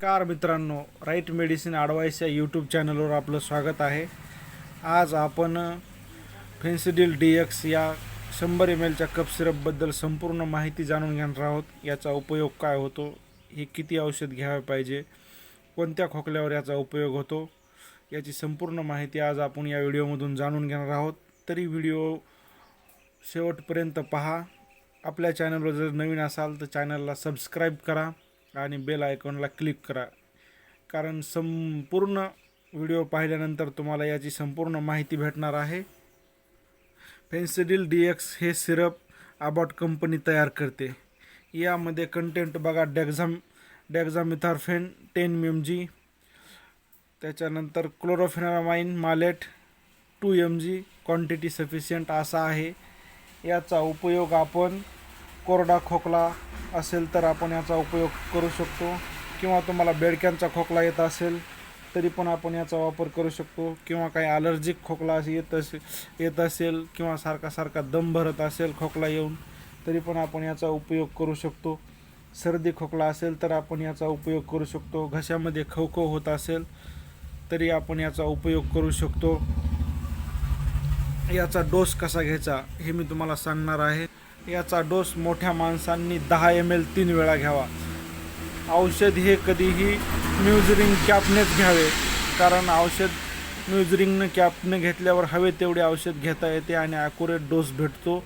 नमस्कार मित्रांनो, right medicine advice या यूट्यूब चॅनलवर आपलं स्वागत आहे. आज आपण फेन्सिडिल DX या 100 ml कप सिरपबद्दल संपूर्ण माहिती जाणून घेणार आहोत. याचा उपयोग काय होतो, हे किती औषध घ्यावे पाहिजे, कोणत्या खोकल्यावर याचा उपयोग होतो, याची संपूर्ण माहिती आज आपण या व्हिडिओमधून जाणून घेणार आहोत. तरी व्हिडिओ शेवटपर्यंत पहा. आपल्या चॅनलवर जर नवीन असाल तर चॅनलला सबस्क्राईब करा आणि बेल आयकॉनला क्लिक करा, कारण संपूर्ण व्हिडिओ पाहिल्यानंतर तुम्हाला याची संपूर्ण माहिती भेटणार आहे. फेन्सिडिल DX हे सिरप अबॉट कंपनी तयार करते. यामध्ये कंटेंट बघा, डेक्झामिथॉर्फेन 10 mg, त्याच्यानंतर क्लोरोफेनामाइन मालेट 2 mg, क्वांटिटी सफिशियंट असा आहे. याचा उपयोग आपण कोरडा खोकला असेल तर आपण याचा उपयोग करू शकतो, किंवा तुम्हाला बेडक्यांचा खोकला येत असेल तरी पण आपण याचा वापर करू शकतो, किंवा काही ॲलर्जिक खोकला येत असेल किंवा सारखा दम भरत असेल खोकला येऊन तरी पण आपण याचा उपयोग करू शकतो. सर्दी खोकला असेल तर आपण याचा उपयोग करू शकतो. घशामध्ये खवखव होत असेल तरी आपण याचा उपयोग करू शकतो. याचा डोस कसा घ्यायचा हे मी तुम्हाला सांगणार आहे. याचा डोस मोठ्या माणसांनी 10 ml 3 वेळा घ्यावा. औषध हे कधीही म्युझरिंग कॅपनेच घ्यावे, कारण औषध म्युझरिंगनं कॅपने घेतल्यावर हवे तेवढे औषध घेता येते आणि ॲक्युरेट डोस भेटतो.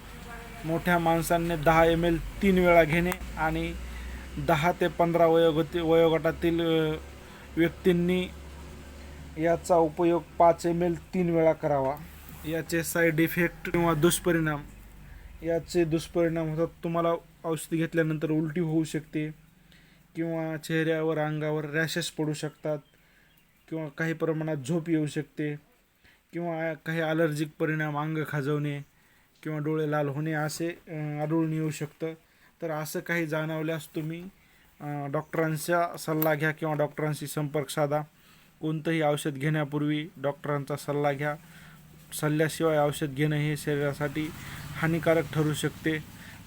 मोठ्या माणसांनी 10 ml 3 वेळा घेणे आणि 10 ते 15 वयोगटातील व्यक्तींनी याचा उपयोग 5 ml 3 वेळा करावा. याचे साईड इफेक्ट किंवा दुष्परिणाम होतात. तुम्हाला औषध घेतल्यानंतर उलटी होऊ शकते, किंवा चेहऱ्यावर अंगावर रॅशेस पडू शकतात, किंवा काही प्रमाणात झोप येऊ शकते, किंवा काही ॲलर्जिक परिणाम, अंग खाजवणे किंवा डोळे लाल होणे असे आढळून येऊ शकतं. तर असं काही जाणवल्यास तुम्ही डॉक्टरांचा सल्ला घ्या किंवा डॉक्टरांशी संपर्क साधा. कोणतंही औषध घेण्यापूर्वी डॉक्टरांचा सल्ला घ्या. सल्ल्याशिवाय औषध घेणं हे शरीरासाठी हानिकारक ठरू शकते.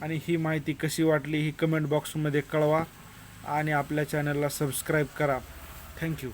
आणि ही माहिती कशी वाटली ही कमेंट बॉक्समध्ये कळवा आणि आपल्या चॅनलला सबस्क्राईब करा. थँक्यू.